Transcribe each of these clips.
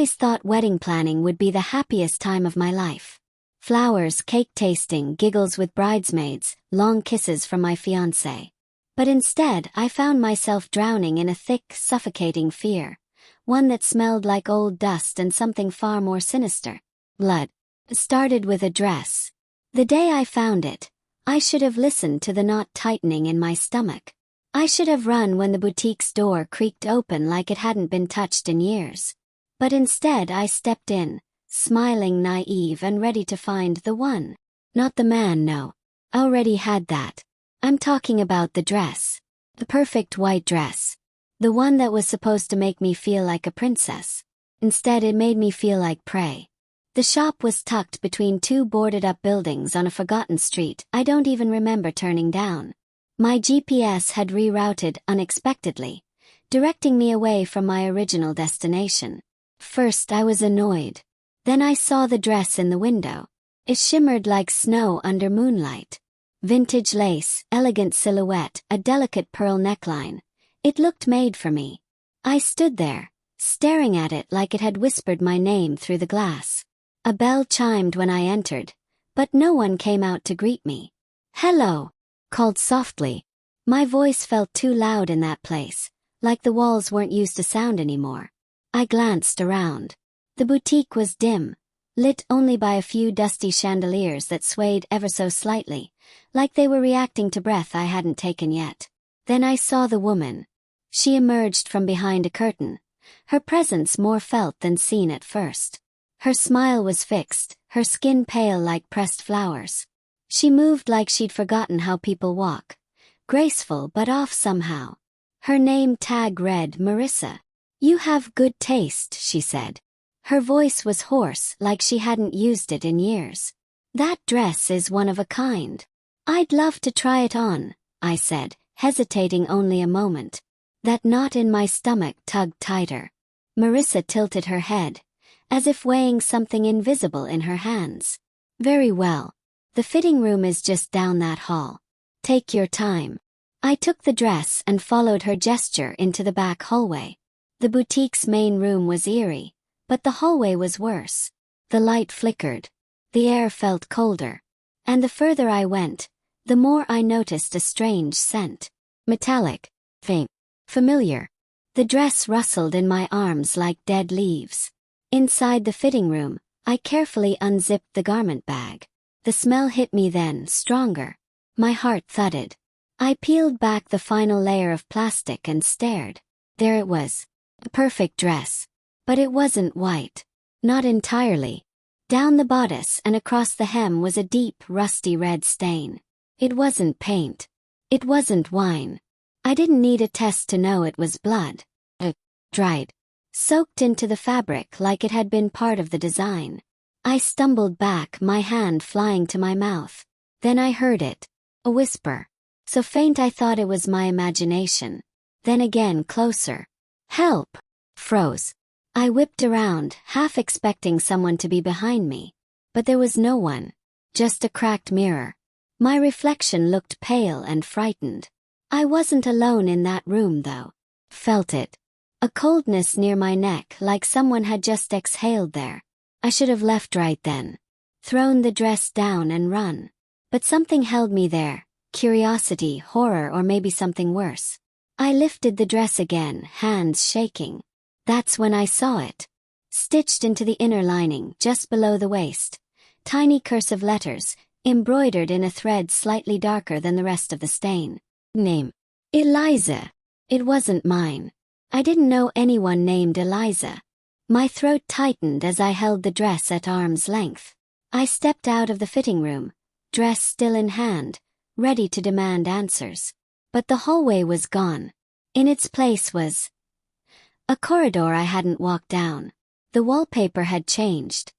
always thought wedding planning would be the happiest time of my life. Flowers, cake tasting, giggles with bridesmaids, long kisses from my fiancé. But instead, I found myself drowning in a thick, suffocating fear. One that smelled like old dust and something far more sinister. Blood. It started with a dress. The day I found it, I should have listened to the knot tightening in my stomach. I should have run when the boutique's door creaked open like it hadn't been touched in years. But instead I stepped in, smiling, naive and ready to find the one. Not the man, no. I already had that. I'm talking about the dress. The perfect white dress. The one that was supposed to make me feel like a princess. Instead, it made me feel like prey. The shop was tucked between two boarded-up buildings on a forgotten street I don't even remember turning down. My GPS had rerouted unexpectedly, directing me away from my original destination. First I was annoyed. Then I saw the dress in the window. It shimmered like snow under moonlight. Vintage lace, elegant silhouette, a delicate pearl neckline. It looked made for me. I stood there, staring at it like it had whispered my name through the glass. A bell chimed when I entered, but no one came out to greet me. "Hello," called softly. My voice felt too loud in that place, like the walls weren't used to sound anymore. I glanced around. The boutique was dim, lit only by a few dusty chandeliers that swayed ever so slightly, like they were reacting to breath I hadn't taken yet. Then I saw the woman. She emerged from behind a curtain, her presence more felt than seen at first. Her smile was fixed, her skin pale like pressed flowers. She moved like she'd forgotten how people walk, graceful but off somehow. Her name tag read Marissa. "You have good taste," she said. Her voice was hoarse, like she hadn't used it in years. "That dress is one of a kind. I'd love to try it on," I said, hesitating only a moment. That knot in my stomach tugged tighter. Marissa tilted her head, as if weighing something invisible in her hands. "Very well. The fitting room is just down that hall. Take your time." I took the dress and followed her gesture into the back hallway. The boutique's main room was eerie, but the hallway was worse. The light flickered. The air felt colder. And the further I went, the more I noticed a strange scent. Metallic. Faint. Familiar. The dress rustled in my arms like dead leaves. Inside the fitting room, I carefully unzipped the garment bag. The smell hit me then, stronger. My heart thudded. I peeled back the final layer of plastic and stared. There it was. A perfect dress. But it wasn't white. Not entirely. Down the bodice and across the hem was a deep, rusty red stain. It wasn't paint. It wasn't wine. I didn't need a test to know it was blood. It dried. Soaked into the fabric like it had been part of the design. I stumbled back, my hand flying to my mouth. Then I heard it. A whisper. So faint I thought it was my imagination. Then again closer. "Help!" Froze. I whipped around, half expecting someone to be behind me. But there was no one. Just a cracked mirror. My reflection looked pale and frightened. I wasn't alone in that room though. Felt it. A coldness near my neck like someone had just exhaled there. I should have left right then. Thrown the dress down and run. But something held me there. Curiosity, horror, or maybe something worse. I lifted the dress again, hands shaking. That's when I saw it. Stitched into the inner lining, just below the waist. Tiny cursive letters, embroidered in a thread slightly darker than the rest of the stain. Name. Eliza. It wasn't mine. I didn't know anyone named Eliza. My throat tightened as I held the dress at arm's length. I stepped out of the fitting room, dress still in hand, ready to demand answers. But the hallway was gone. In its place was a corridor I hadn't walked down. The wallpaper had changed.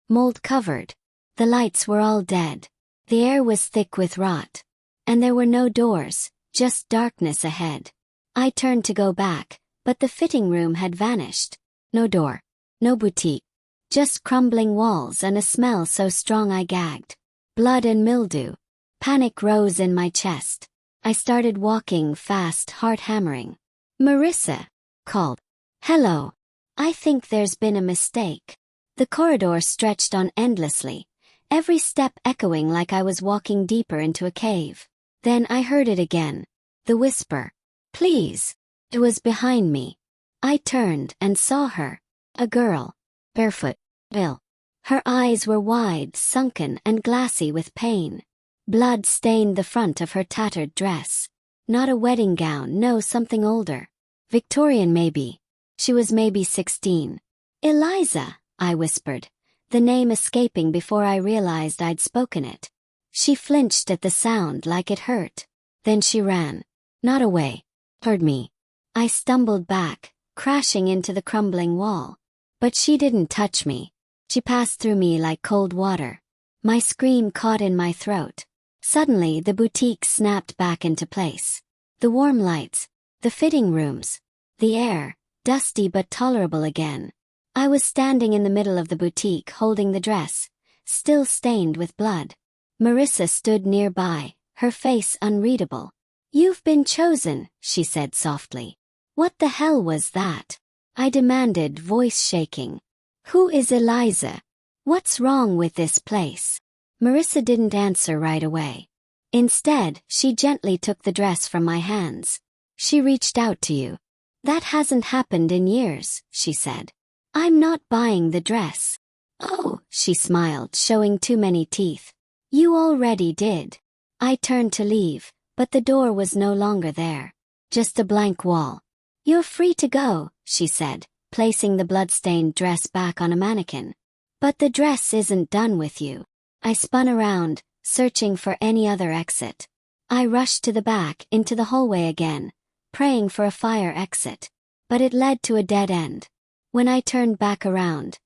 Mold covered. The lights were all dead. The air was thick with rot. And there were no doors, just darkness ahead. I turned to go back, but the fitting room had vanished. No door. No boutique. Just crumbling walls and a smell so strong I gagged. Blood and mildew. Panic rose in my chest. I started walking fast, heart hammering. "Marissa," called. "Hello." I think there's been a mistake. The corridor stretched on endlessly, every step echoing like I was walking deeper into a cave. Then I heard it again. The whisper. Please. It was behind me. I turned and saw her. A girl. Barefoot. Ill. Her eyes were wide, sunken, and glassy with pain. Blood stained the front of her tattered dress. Not a wedding gown, no, something older. Victorian maybe. She was maybe 16. Eliza, I whispered, the name escaping before I realized I'd spoken it. She flinched at the sound like it hurt. Then she ran. Not away. Heard me. I stumbled back, crashing into the crumbling wall. But she didn't touch me. She passed through me like cold water. My scream caught in my throat. Suddenly the boutique snapped back into place. The warm lights, the fitting rooms, the air, dusty but tolerable again. I was standing in the middle of the boutique holding the dress, still stained with blood. Marissa stood nearby, her face unreadable. You've been chosen, she said softly. What the hell was that? I demanded, voice shaking. Who is Eliza? What's wrong with this place? Marissa didn't answer right away. Instead, she gently took the dress from my hands. She reached out to you. That hasn't happened in years, she said. I'm not buying the dress. Oh, she smiled, showing too many teeth. You already did. I turned to leave, but the door was no longer there. Just a blank wall. You're free to go, she said, placing the blood-stained dress back on a mannequin. But the dress isn't done with you. I spun around, searching for any other exit. I rushed to the back, into the hallway again, praying for a fire exit. But it led to a dead end. When I turned back around,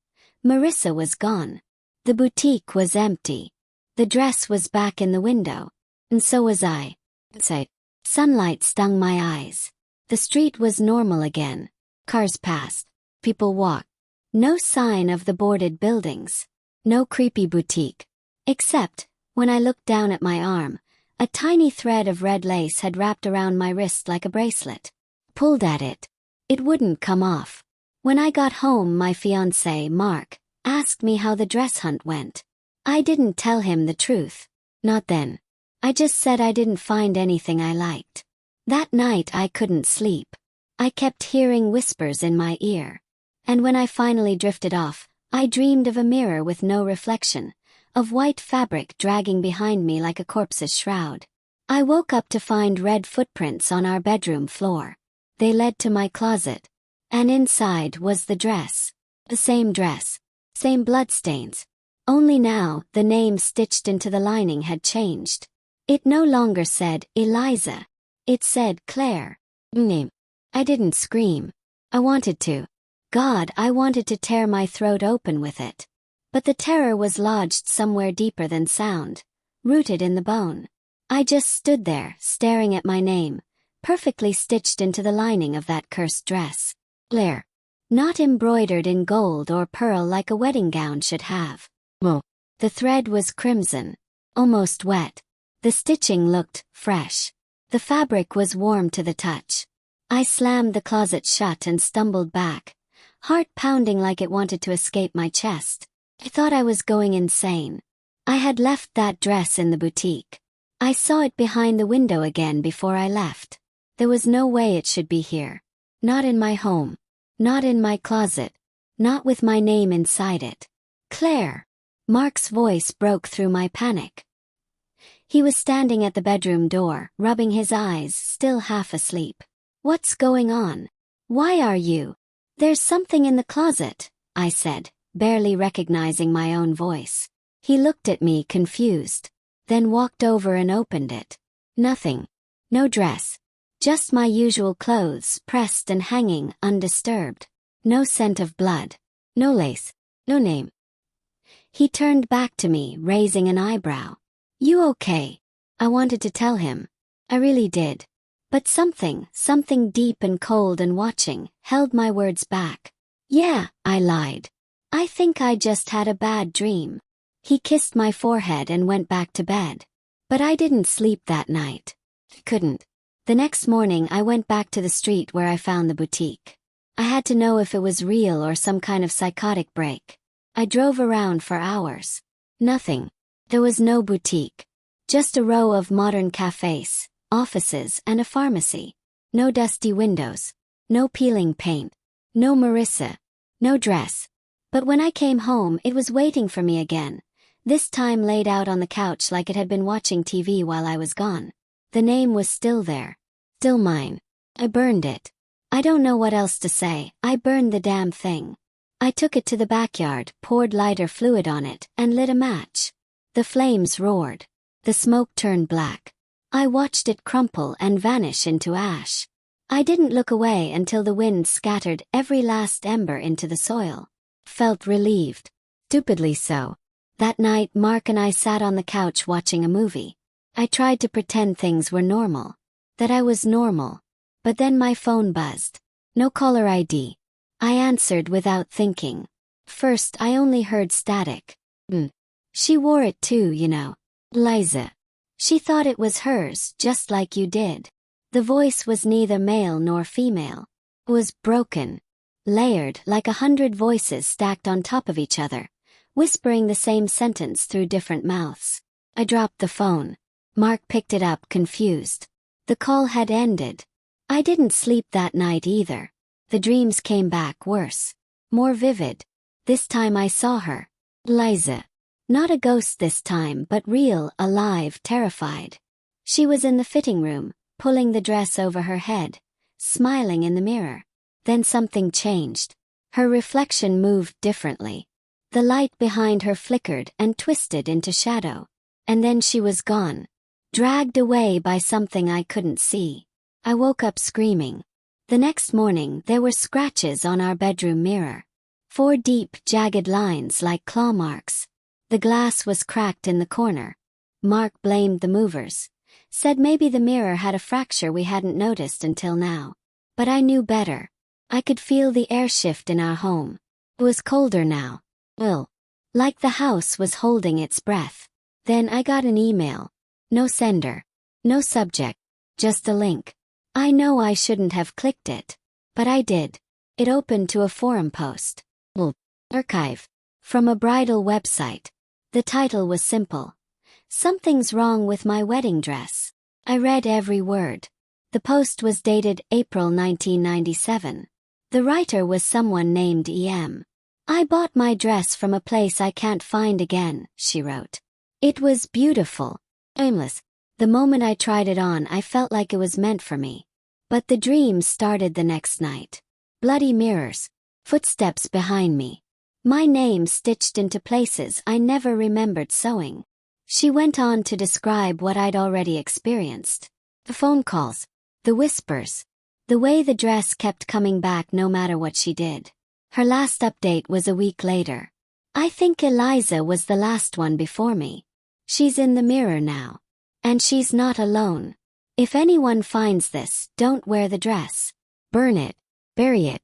Marissa was gone. The boutique was empty. The dress was back in the window. And so was I. Sunlight stung my eyes. The street was normal again. Cars passed. People walked. No sign of the boarded buildings. No creepy boutique. Except, when I looked down at my arm, a tiny thread of red lace had wrapped around my wrist like a bracelet. Pulled at it. It wouldn't come off. When I got home, my fiancé, Mark, asked me how the dress hunt went. I didn't tell him the truth. Not then. I just said I didn't find anything I liked. That night I couldn't sleep. I kept hearing whispers in my ear. And when I finally drifted off, I dreamed of a mirror with no reflection, of white fabric dragging behind me like a corpse's shroud. I woke up to find red footprints on our bedroom floor. They led to my closet. And inside was the dress. The same dress. Same bloodstains. Only now, the name stitched into the lining had changed. It no longer said Eliza. It said Claire. Name. I didn't scream. I wanted to. God, I wanted to tear my throat open with it. But the terror was lodged somewhere deeper than sound, rooted in the bone. I just stood there, staring at my name, perfectly stitched into the lining of that cursed dress. Claire. Not embroidered in gold or pearl like a wedding gown should have. Whoa. The thread was crimson, almost wet. The stitching looked fresh. The fabric was warm to the touch. I slammed the closet shut and stumbled back, heart pounding like it wanted to escape my chest. I thought I was going insane. I had left that dress in the boutique. I saw it behind the window again before I left. There was no way it should be here. Not in my home. Not in my closet. Not with my name inside it. Claire. Mark's voice broke through my panic. He was standing at the bedroom door, rubbing his eyes, still half asleep. What's going on? Why are you? There's something in the closet, I said, barely recognizing my own voice. He looked at me confused, then walked over and opened it. Nothing. No dress. Just my usual clothes, pressed and hanging, undisturbed. No scent of blood. No lace. No name. He turned back to me, raising an eyebrow. You okay? I wanted to tell him. I really did. But something deep and cold and watching, held my words back. Yeah, I lied. I think I just had a bad dream. He kissed my forehead and went back to bed. But I didn't sleep that night. Couldn't. The next morning I went back to the street where I found the boutique. I had to know if it was real or some kind of psychotic break. I drove around for hours. Nothing. There was no boutique. Just a row of modern cafes, offices, and a pharmacy. No dusty windows. No peeling paint. No Marissa. No dress. But when I came home, it was waiting for me again. This time laid out on the couch like it had been watching TV while I was gone. The name was still there. Still mine. I burned it. I don't know what else to say. I burned the damn thing. I took it to the backyard, poured lighter fluid on it, and lit a match. The flames roared. The smoke turned black. I watched it crumple and vanish into ash. I didn't look away until the wind scattered every last ember into the soil. Felt relieved. Stupidly so. That night Mark and I sat on the couch watching a movie. I tried to pretend things were normal. That I was normal. But then my phone buzzed. No caller ID. I answered without thinking. First I only heard static. She wore it too, you know. Liza. She thought it was hers, just like you did. The voice was neither male nor female. It was broken. Layered like 100 voices stacked on top of each other, whispering the same sentence through different mouths. I dropped the phone. Mark picked it up, confused. The call had ended. I didn't sleep that night either. The dreams came back worse. More vivid. This time I saw her. Liza. Not a ghost this time, but real, alive, terrified. She was in the fitting room, pulling the dress over her head, smiling in the mirror. Then something changed. Her reflection moved differently. The light behind her flickered and twisted into shadow. And then she was gone. Dragged away by something I couldn't see. I woke up screaming. The next morning there were scratches on our bedroom mirror. 4 deep, jagged lines like claw marks. The glass was cracked in the corner. Mark blamed the movers. Said maybe the mirror had a fracture we hadn't noticed until now. But I knew better. I could feel the air shift in our home. It was colder now. Like the house was holding its breath. Then I got an email. No sender. No subject. Just a link. I know I shouldn't have clicked it. But I did. It opened to a forum post. Archive. From a bridal website. The title was simple. Something's wrong with my wedding dress. I read every word. The post was dated April 1997. The writer was someone named E.M. I bought my dress from a place I can't find again, she wrote. It was beautiful. Aimless. The moment I tried it on, I felt like it was meant for me. But the dream started the next night. Bloody mirrors. Footsteps behind me. My name stitched into places I never remembered sewing. She went on to describe what I'd already experienced. The phone calls. The whispers. The way the dress kept coming back no matter what she did. Her last update was a week later. I think Eliza was the last one before me. She's in the mirror now. And she's not alone. If anyone finds this, don't wear the dress. Burn it. Bury it.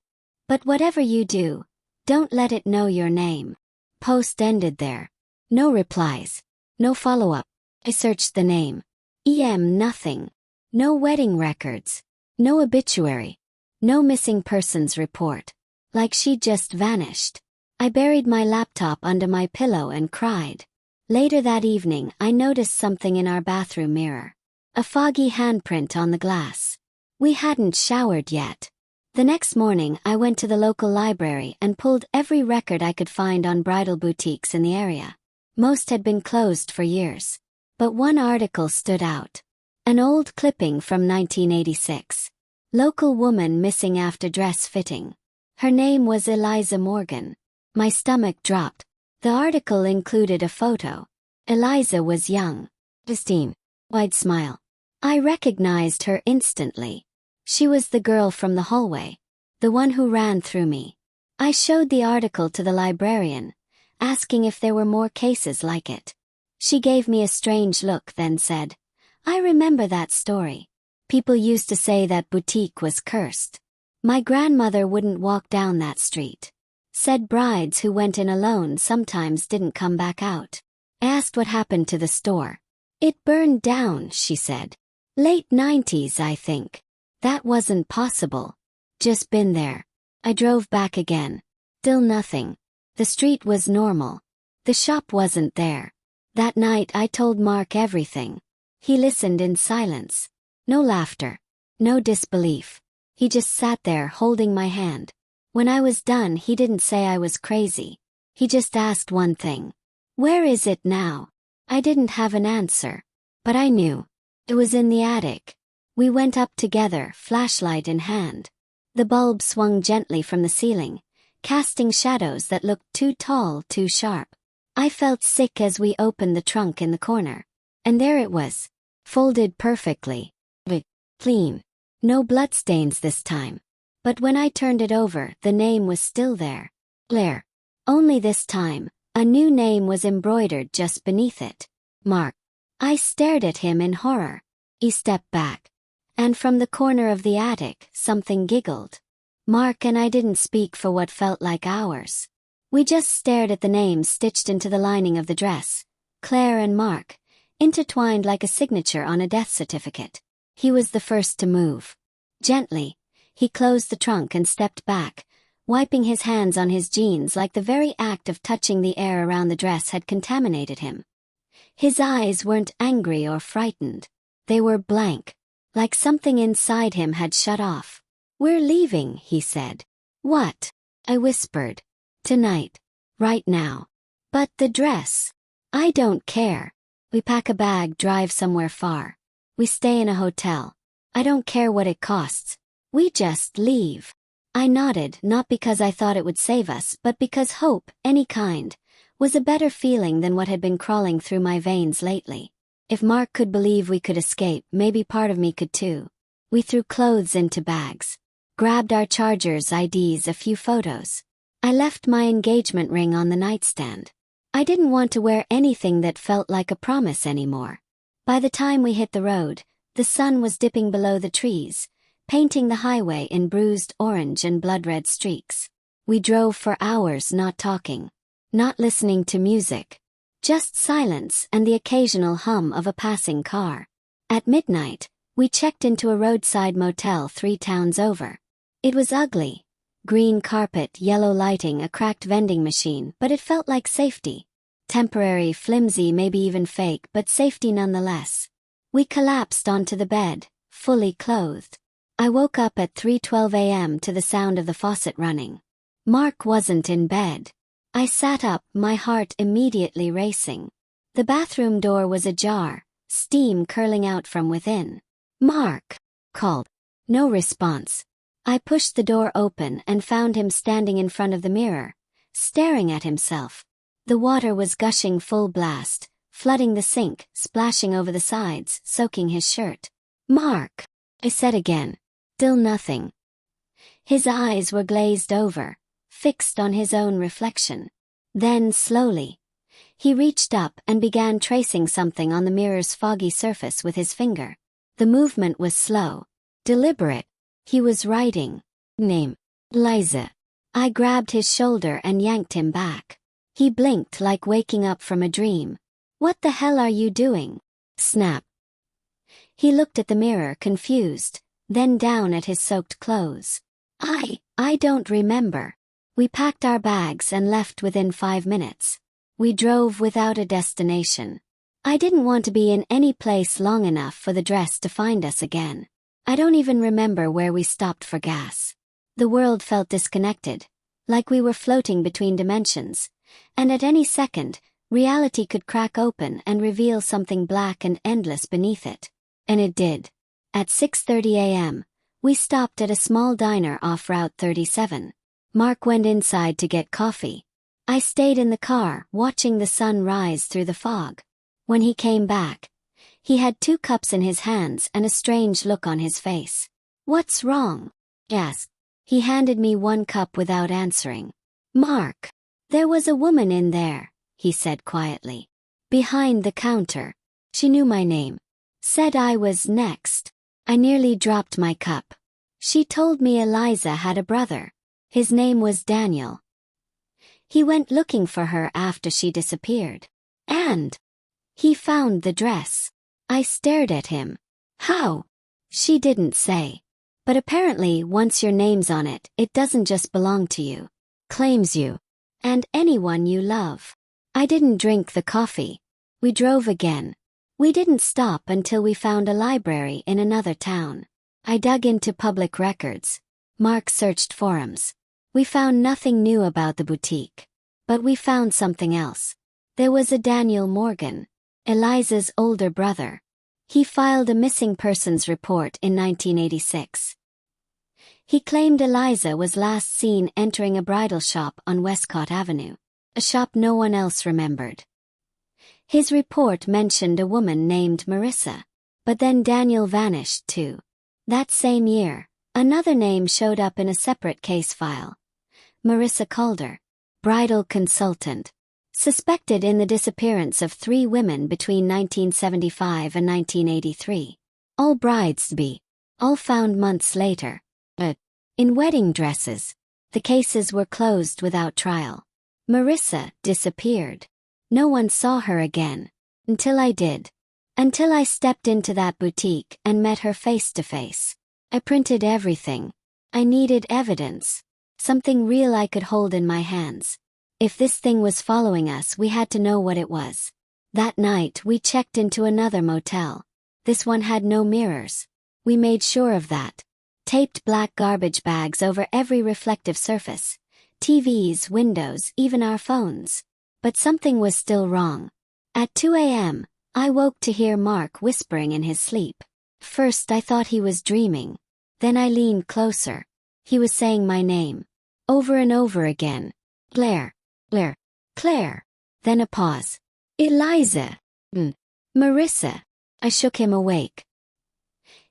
But whatever you do, don't let it know your name. Post ended there. No replies. No follow-up. I searched the name. EM nothing. No wedding records. No obituary. No missing persons report. Like she'd just vanished. I buried my laptop under my pillow and cried. Later that evening I noticed something in our bathroom mirror. A foggy handprint on the glass. We hadn't showered yet. The next morning I went to the local library and pulled every record I could find on bridal boutiques in the area. Most had been closed for years. But one article stood out. An old clipping from 1986. Local woman missing after dress fitting. Her name was Eliza Morgan. My stomach dropped. The article included a photo. Eliza was young. Pristine. Wide smile. I recognized her instantly. She was the girl from the hallway. The one who ran through me. I showed the article to the librarian, asking if there were more cases like it. She gave me a strange look, then said, I remember that story. People used to say that boutique was cursed. My grandmother wouldn't walk down that street. Said brides who went in alone sometimes didn't come back out. I asked what happened to the store. It burned down, she said. Late 90s, I think. That wasn't possible. Just been there. I drove back again. Still nothing. The street was normal. The shop wasn't there. That night I told Mark everything. He listened in silence. No laughter. No disbelief. He just sat there holding my hand. When I was done, he didn't say I was crazy. He just asked one thing. Where is it now? I didn't have an answer. But I knew. It was in the attic. We went up together, flashlight in hand. The bulb swung gently from the ceiling, casting shadows that looked too tall, too sharp. I felt sick as we opened the trunk in the corner. And there it was. Folded perfectly. Clean. No bloodstains this time. But when I turned it over, the name was still there. Blair. Only this time, a new name was embroidered just beneath it. Mark. I stared at him in horror. He stepped back. And from the corner of the attic, something giggled. Mark and I didn't speak for what felt like hours. We just stared at the names stitched into the lining of the dress. Claire and Mark, intertwined like a signature on a death certificate. He was the first to move. Gently, he closed the trunk and stepped back, wiping his hands on his jeans like the very act of touching the air around the dress had contaminated him. His eyes weren't angry or frightened. They were blank, like something inside him had shut off. We're leaving, he said. What? I whispered. Tonight. Right now. But the dress. I don't care. We pack a bag, drive somewhere far. We stay in a hotel. I don't care what it costs. We just leave. I nodded, not because I thought it would save us, but because hope, any kind, was a better feeling than what had been crawling through my veins lately. If Mark could believe we could escape, maybe part of me could too. We threw clothes into bags. Grabbed our chargers, IDs, a few photos. I left my engagement ring on the nightstand. I didn't want to wear anything that felt like a promise anymore. By the time we hit the road, the sun was dipping below the trees, painting the highway in bruised orange and blood-red streaks. We drove for hours, not talking, not listening to music. Just silence and the occasional hum of a passing car. At midnight, we checked into a roadside motel 3 towns over. It was ugly. Green carpet, yellow lighting, a cracked vending machine, but it felt like safety. Temporary, flimsy, maybe even fake, but safety nonetheless. We collapsed onto the bed, fully clothed. I woke up at 3:12 a.m. to the sound of the faucet running. Mark wasn't in bed. I sat up, my heart immediately racing. The bathroom door was ajar, steam curling out from within. Mark! Called. No response. I pushed the door open and found him standing in front of the mirror, staring at himself. The water was gushing full blast, flooding the sink, splashing over the sides, soaking his shirt. Mark! I said again. Still nothing. His eyes were glazed over, fixed on his own reflection. Then, slowly, he reached up and began tracing something on the mirror's foggy surface with his finger. The movement was slow, deliberate. He was writing. Name. Liza. I grabbed his shoulder and yanked him back. He blinked like waking up from a dream. What the hell are you doing? Snap. He looked at the mirror, confused, then down at his soaked clothes. I don't remember. We packed our bags and left within 5 minutes. We drove without a destination. I didn't want to be in any place long enough for the dress to find us again. I don't even remember where we stopped for gas. The world felt disconnected, like we were floating between dimensions, and at any second, reality could crack open and reveal something black and endless beneath it. And it did. At 6:30 a.m., we stopped at a small diner off Route 37. Mark went inside to get coffee. I stayed in the car, watching the sun rise through the fog. When he came back, he had 2 cups in his hands and a strange look on his face. What's wrong? I asked. He handed me 1 cup without answering. Mark, there was a woman in there, he said quietly. Behind the counter. She knew my name. Said I was next. I nearly dropped my cup. She told me Eliza had a brother. His name was Daniel. He went looking for her after she disappeared. And he found the dress. I stared at him. How? She didn't say. But apparently once your name's on it, it doesn't just belong to you. Claims you. And anyone you love. I didn't drink the coffee. We drove again. We didn't stop until we found a library in another town. I dug into public records. Mark searched forums. We found nothing new about the boutique. But we found something else. There was a Daniel Morgan, Eliza's older brother. He filed a missing persons report in 1986. He claimed Eliza was last seen entering a bridal shop on Westcott Avenue, a shop no one else remembered. His report mentioned a woman named Marissa, but then Daniel vanished too. That same year, another name showed up in a separate case file. Marissa Calder, bridal consultant, suspected in the disappearance of 3 women between 1975 and 1983. All brides-to-be, all found months later. In wedding dresses. The cases were closed without trial. Marissa disappeared. No one saw her again. Until I did. Until I stepped into that boutique and met her face to face. I printed everything. I needed evidence. Something real I could hold in my hands. If this thing was following us, we had to know what it was. That night we checked into another motel. This one had no mirrors. We made sure of that. Taped black garbage bags over every reflective surface. TVs, windows, even our phones. But something was still wrong. At 2 a.m., I woke to hear Mark whispering in his sleep. First I thought he was dreaming. Then I leaned closer. He was saying my name. Over and over again. Claire. Claire. Claire. Then a pause. Eliza. Marissa. I shook him awake.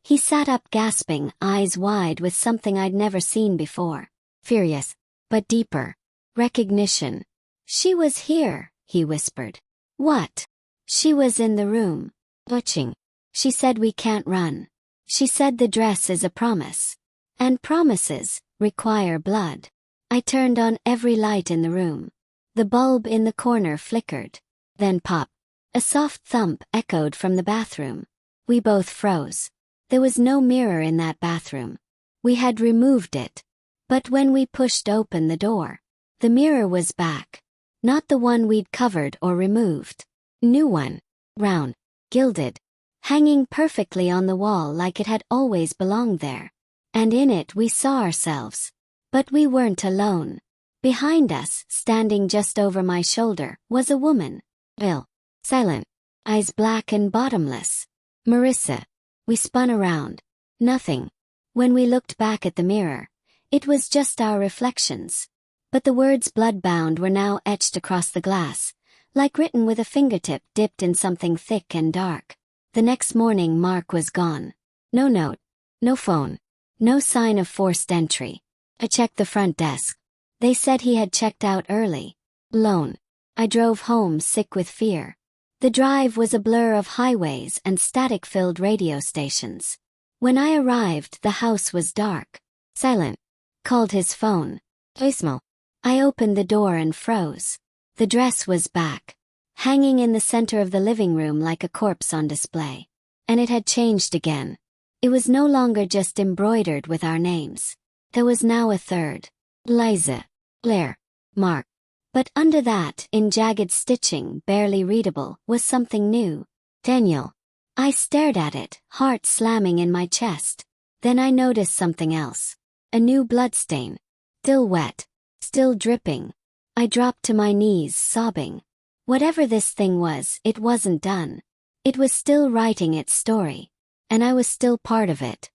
He sat up gasping, eyes wide with something I'd never seen before. Furious. But deeper. Recognition. She was here, he whispered. What? She was in the room. Watching. She said we can't run. She said the dress is a promise. And promises require blood. I turned on every light in the room. The bulb in the corner flickered. Then pop. A soft thump echoed from the bathroom. We both froze. There was no mirror in that bathroom. We had removed it. But when we pushed open the door, the mirror was back. Not the one we'd covered or removed. New one. Round. Gilded. Hanging perfectly on the wall like it had always belonged there. And in it we saw ourselves. But we weren't alone. Behind us, standing just over my shoulder, was a woman. Ill. Silent. Eyes black and bottomless. Marissa. We spun around. Nothing. When we looked back at the mirror, it was just our reflections. But the words bloodbound were now etched across the glass, like written with a fingertip dipped in something thick and dark. The next morning Mark was gone. No note. No phone. No sign of forced entry. I checked the front desk. They said he had checked out early. Alone. I drove home sick with fear. The drive was a blur of highways and static-filled radio stations. When I arrived, the house was dark. Silent. Called his phone. Voicemail. I opened the door and froze. The dress was back. Hanging in the center of the living room like a corpse on display. And it had changed again. It was no longer just embroidered with our names. There was now a third. Liza. Claire. Mark. But under that, in jagged stitching, barely readable, was something new. Daniel. I stared at it, heart slamming in my chest. Then I noticed something else. A new bloodstain. Still wet. Still dripping. I dropped to my knees, sobbing. Whatever this thing was, it wasn't done. It was still writing its story. And I was still part of it.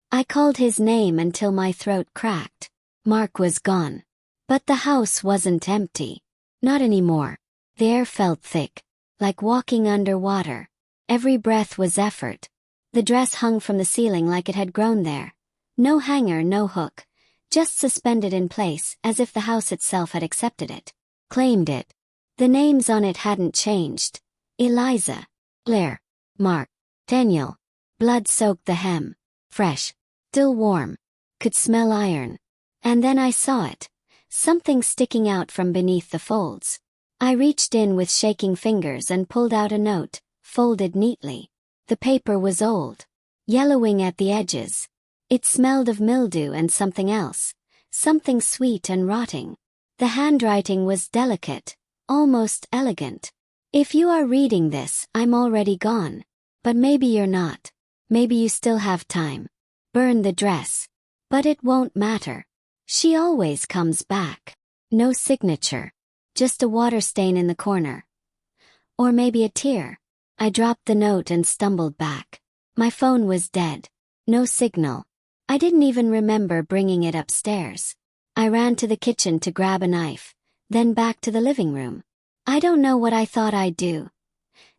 I called his name until my throat cracked. Mark was gone. But the house wasn't empty. Not anymore. The air felt thick. Like walking underwater. Every breath was effort. The dress hung from the ceiling like it had grown there. No hanger, no hook. Just suspended in place, as if the house itself had accepted it. Claimed it. The names on it hadn't changed. Eliza. Claire. Mark. Daniel. Blood soaked the hem. Fresh. Still warm. Could smell iron. And then I saw it. Something sticking out from beneath the folds. I reached in with shaking fingers and pulled out a note, folded neatly. The paper was old. Yellowing at the edges. It smelled of mildew and something else, something sweet and rotting. The handwriting was delicate, almost elegant. If you are reading this, I'm already gone. But maybe you're not. Maybe you still have time. Burn the dress. But it won't matter. She always comes back. No signature. Just a water stain in the corner. Or maybe a tear. I dropped the note and stumbled back. My phone was dead. No signal. I didn't even remember bringing it upstairs. I ran to the kitchen to grab a knife, then back to the living room. I don't know what I thought I'd do.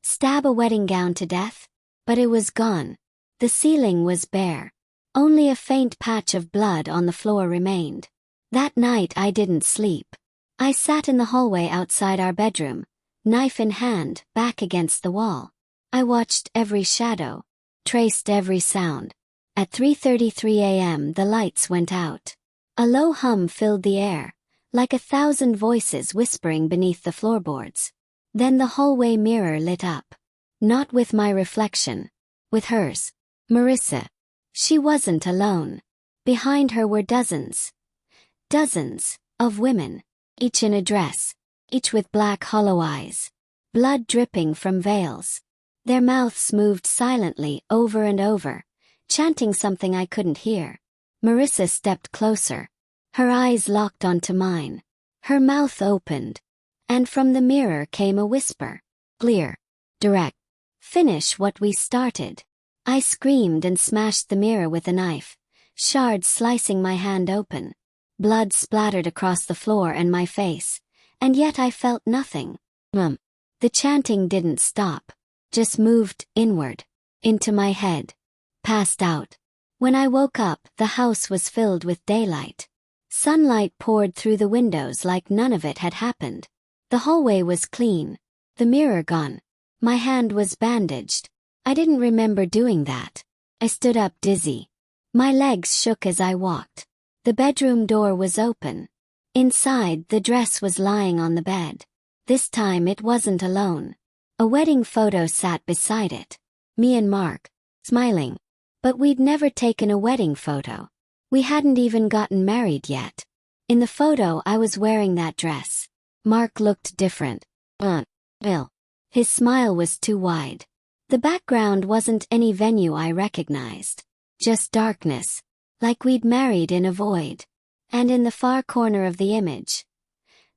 Stab a wedding gown to death? But it was gone. The ceiling was bare. Only a faint patch of blood on the floor remained. That night I didn't sleep. I sat in the hallway outside our bedroom, knife in hand, back against the wall. I watched every shadow, traced every sound. At 3:33 a.m. the lights went out. A low hum filled the air, like 1,000 voices whispering beneath the floorboards. Then the hallway mirror lit up. Not with my reflection. With hers. Marissa. She wasn't alone. Behind her were dozens. Dozens of women. Each in a dress. Each with black hollow eyes. Blood dripping from veils. Their mouths moved silently over and over, chanting something I couldn't hear. Marissa stepped closer. Her eyes locked onto mine. Her mouth opened. And from the mirror came a whisper. Clear. Direct. Finish what we started. I screamed and smashed the mirror with a knife, shards slicing my hand open. Blood splattered across the floor and my face, and yet I felt nothing. The chanting didn't stop, just moved inward, into my head. Passed out. When I woke up, the house was filled with daylight. Sunlight poured through the windows like none of it had happened. The hallway was clean. The mirror gone. My hand was bandaged. I didn't remember doing that. I stood up dizzy. My legs shook as I walked. The bedroom door was open. Inside, the dress was lying on the bed. This time it wasn't alone. A wedding photo sat beside it. Me and Mark, smiling. But we'd never taken a wedding photo. We hadn't even gotten married yet. In the photo I was wearing that dress. Mark looked different. Ill. His smile was too wide. The background wasn't any venue I recognized. Just darkness, like we'd married in a void. And in the far corner of the image,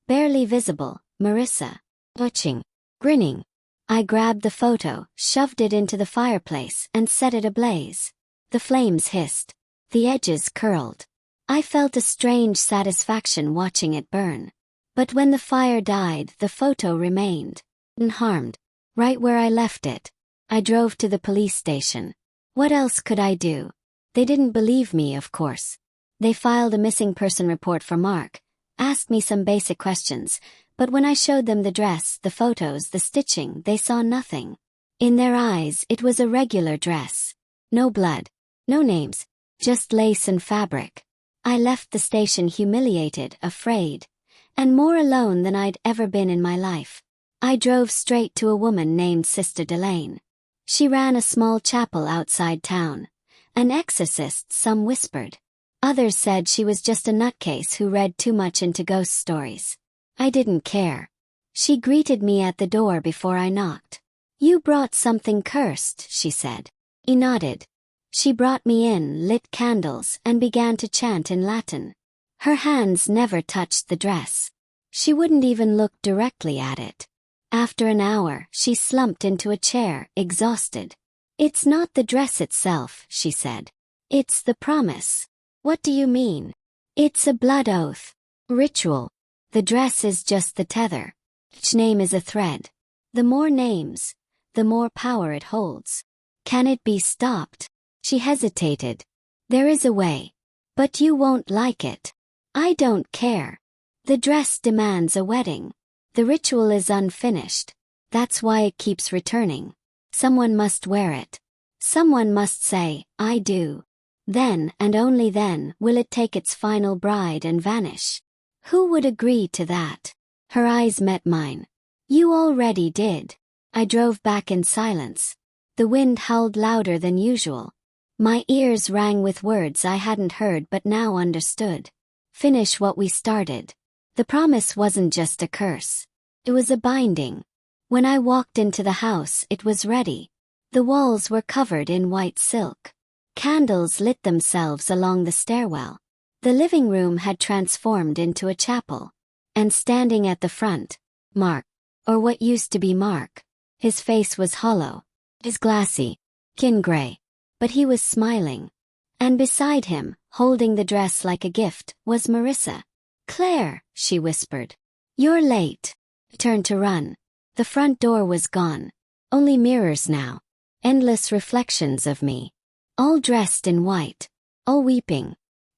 barely visible, Marissa, watching, grinning. I grabbed the photo, shoved it into the fireplace, and set it ablaze. The flames hissed. The edges curled. I felt a strange satisfaction watching it burn. But when the fire died, the photo remained. Unharmed. Right where I left it. I drove to the police station. What else could I do? They didn't believe me, of course. They filed a missing person report for Mark, asked me some basic questions, but when I showed them the dress, the photos, the stitching, they saw nothing. In their eyes, it was a regular dress. No blood. No names. Just lace and fabric. I left the station humiliated, afraid, and more alone than I'd ever been in my life. I drove straight to a woman named Sister Delane. She ran a small chapel outside town. An exorcist, some whispered. Others said she was just a nutcase who read too much into ghost stories. I didn't care. She greeted me at the door before I knocked. "You brought something cursed," she said. I nodded. She brought me in, lit candles, and began to chant in Latin. Her hands never touched the dress. She wouldn't even look directly at it. After an hour, she slumped into a chair, exhausted. "It's not the dress itself," she said. "It's the promise." "What do you mean?" "It's a blood oath. Ritual. The dress is just the tether. Each name is a thread. The more names, the more power it holds. Can it be stopped?" She hesitated. "There is a way. But you won't like it." "I don't care. The dress demands a wedding. The ritual is unfinished. That's why it keeps returning. Someone must wear it. Someone must say, 'I do.' Then, and only then, will it take its final bride and vanish. Who would agree to that?" Her eyes met mine. "You already did." I drove back in silence. The wind howled louder than usual. My ears rang with words I hadn't heard but now understood. Finish what we started. The promise wasn't just a curse. It was a binding. When I walked into the house, it was ready. The walls were covered in white silk. Candles lit themselves along the stairwell. The living room had transformed into a chapel. And standing at the front, Mark, or what used to be Mark. His face was hollow, his glassy, kin gray. But he was smiling. And beside him, holding the dress like a gift, was Marissa. "Claire," she whispered. "You're late." I turned to run. The front door was gone. Only mirrors now. Endless reflections of me. All dressed in white. All weeping.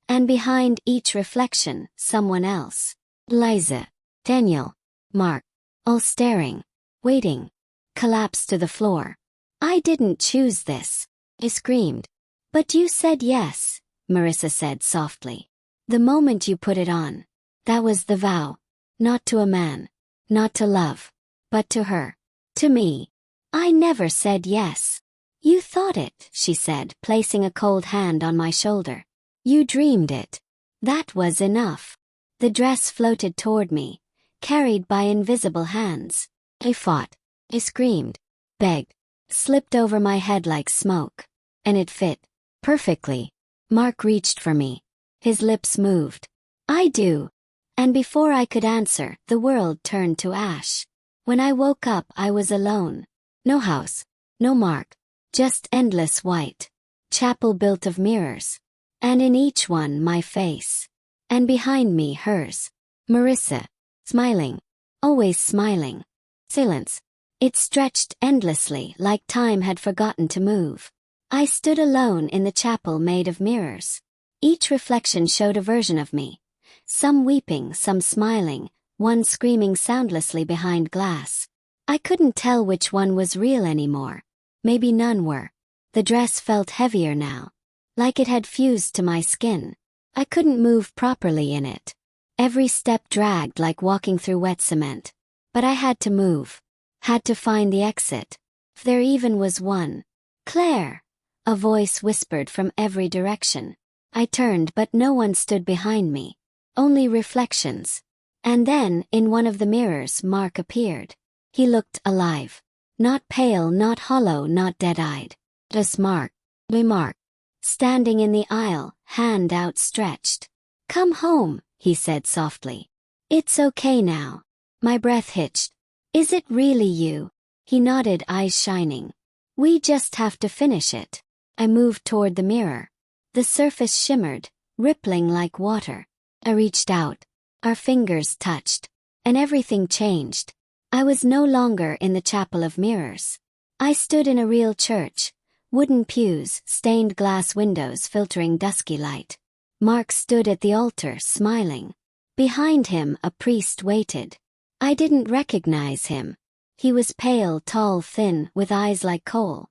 And behind each reflection, someone else. Liza, Daniel, Mark. All staring. Waiting. Collapsed to the floor. "I didn't choose this," I screamed. "But you said yes," Marissa said softly. "The moment you put it on. That was the vow. Not to a man. Not to love. But to her. To me. I never said yes." "You thought it," she said, placing a cold hand on my shoulder. "You dreamed it. That was enough." The dress floated toward me, carried by invisible hands. I fought. I screamed. Begged. Slipped over my head like smoke. And it fit. Perfectly. Mark reached for me. His lips moved. "I do." And before I could answer, the world turned to ash. When I woke up, I was alone. No house. No Mark. Just endless white. Chapel built of mirrors. And in each one, my face. And behind me, hers. Marissa. Smiling. Always smiling. Silence. It stretched endlessly, like time had forgotten to move. I stood alone in the chapel made of mirrors. Each reflection showed a version of me. Some weeping, some smiling, one screaming soundlessly behind glass. I couldn't tell which one was real anymore. Maybe none were. The dress felt heavier now. Like it had fused to my skin. I couldn't move properly in it. Every step dragged like walking through wet cement. But I had to move. Had to find the exit. If there even was one. "Claire!" A voice whispered from every direction. I turned, but no one stood behind me. Only reflections. And then, in one of the mirrors, Mark appeared. He looked alive. Not pale, not hollow, not dead-eyed. Just Mark. Mark. Standing in the aisle, hand outstretched. "Come home," he said softly. "It's okay now." My breath hitched. "Is it really you?" He nodded, eyes shining. "We just have to finish it." I moved toward the mirror. The surface shimmered, rippling like water. I reached out. Our fingers touched. And everything changed. I was no longer in the chapel of mirrors. I stood in a real church. Wooden pews, stained glass windows filtering dusky light. Mark stood at the altar, smiling. Behind him, a priest waited. I didn't recognize him. He was pale, tall, thin, with eyes like coal.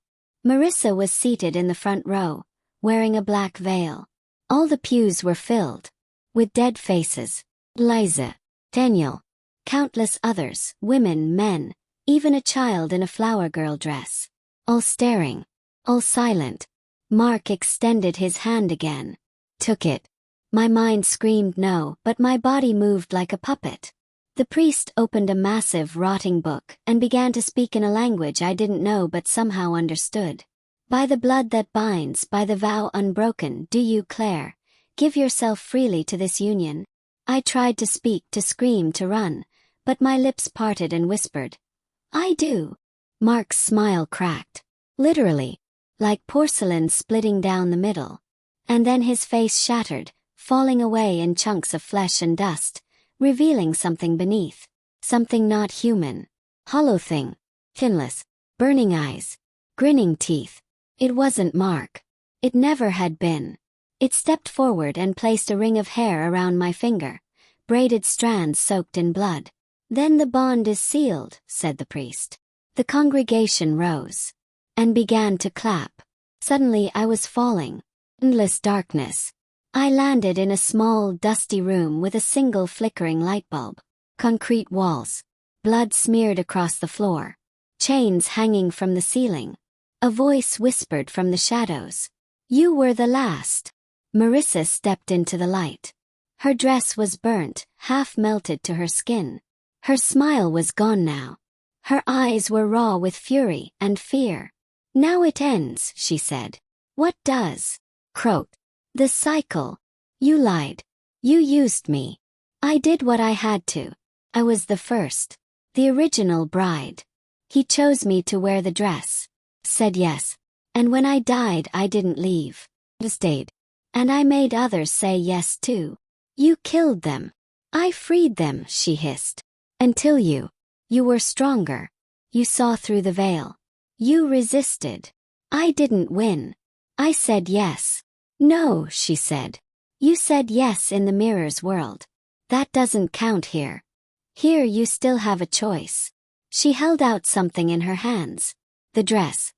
Marissa was seated in the front row, wearing a black veil. All the pews were filled. With dead faces. Liza. Daniel. Countless others, women, men, even a child in a flower girl dress. All staring. All silent. Mark extended his hand again. Took it. My mind screamed no, but my body moved like a puppet. The priest opened a massive, rotting book and began to speak in a language I didn't know but somehow understood. "By the blood that binds, by the vow unbroken, do you, Claire, give yourself freely to this union?" I tried to speak, to scream, to run, but my lips parted and whispered, "I do." Mark's smile cracked. Literally. Like porcelain splitting down the middle. And then his face shattered, falling away in chunks of flesh and dust, revealing something beneath. Something not human. Hollow thing. Finless. Burning eyes. Grinning teeth. It wasn't Mark. It never had been. It stepped forward and placed a ring of hair around my finger, braided strands soaked in blood. "Then the bond is sealed," said the priest. The congregation rose. And began to clap. Suddenly I was falling. Endless darkness. I landed in a small, dusty room with a single flickering light bulb. Concrete walls. Blood smeared across the floor. Chains hanging from the ceiling. A voice whispered from the shadows. You were the last. Marissa stepped into the light. Her dress was burnt, half melted to her skin. Her smile was gone now. Her eyes were raw with fury and fear. Now it ends, she said. What does? Croaked. The cycle. You lied. You used me. I did what I had to. I was the first. The original bride. He chose me to wear the dress. Said yes. And when I died I didn't leave. I stayed. And I made others say yes too. You killed them. I freed them, she hissed. Until you were stronger. You saw through the veil. You resisted. I didn't win. I said yes. No, she said. You said yes in the mirror's world. That doesn't count here. Here you still have a choice. She held out something in her hands. The dress.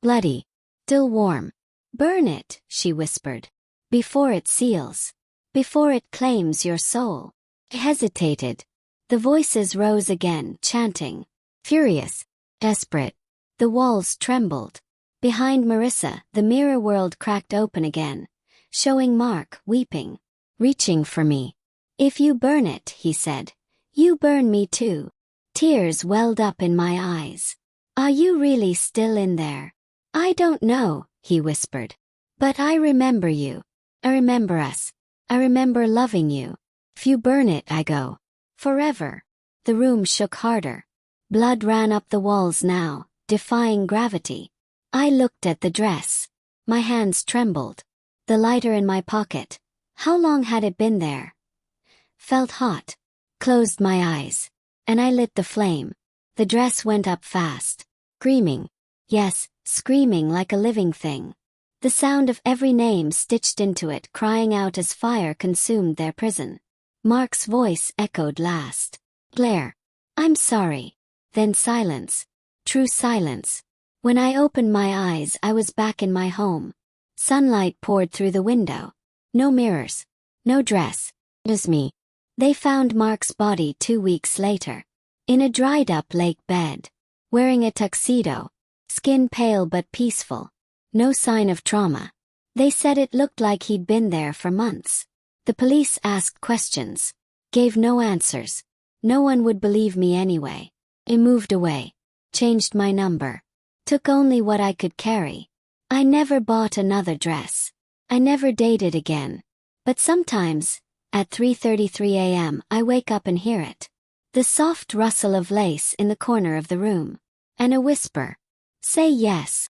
Bloody. Still warm. Burn it, she whispered. Before it seals. Before it claims your soul. I hesitated. The voices rose again, chanting. Furious. Desperate. The walls trembled. Behind Marissa, the mirror world cracked open again, showing Mark, weeping, reaching for me. If you burn it, he said, you burn me too. Tears welled up in my eyes. Are you really still in there? I don't know, he whispered. But I remember you. I remember us. I remember loving you. If you burn it, I go. Forever. The room shook harder. Blood ran up the walls now, defying gravity. I looked at the dress. My hands trembled. The lighter in my pocket. How long had it been there? Felt hot. Closed my eyes. And I lit the flame. The dress went up fast. Screaming. Yes, screaming like a living thing. The sound of every name stitched into it crying out as fire consumed their prison. Mark's voice echoed last. Glare. I'm sorry. Then silence. True silence. When I opened my eyes I was back in my home. Sunlight poured through the window. No mirrors. No dress. Just me. They found Mark's body 2 weeks later. In a dried-up lake bed. Wearing a tuxedo. Skin pale but peaceful. No sign of trauma. They said it looked like he'd been there for months. The police asked questions. Gave no answers. No one would believe me anyway. I moved away. Changed my number. Took only what I could carry. I never bought another dress. I never dated again. But sometimes, at 3:33 a.m. I wake up and hear it. The soft rustle of lace in the corner of the room. And a whisper. Say yes.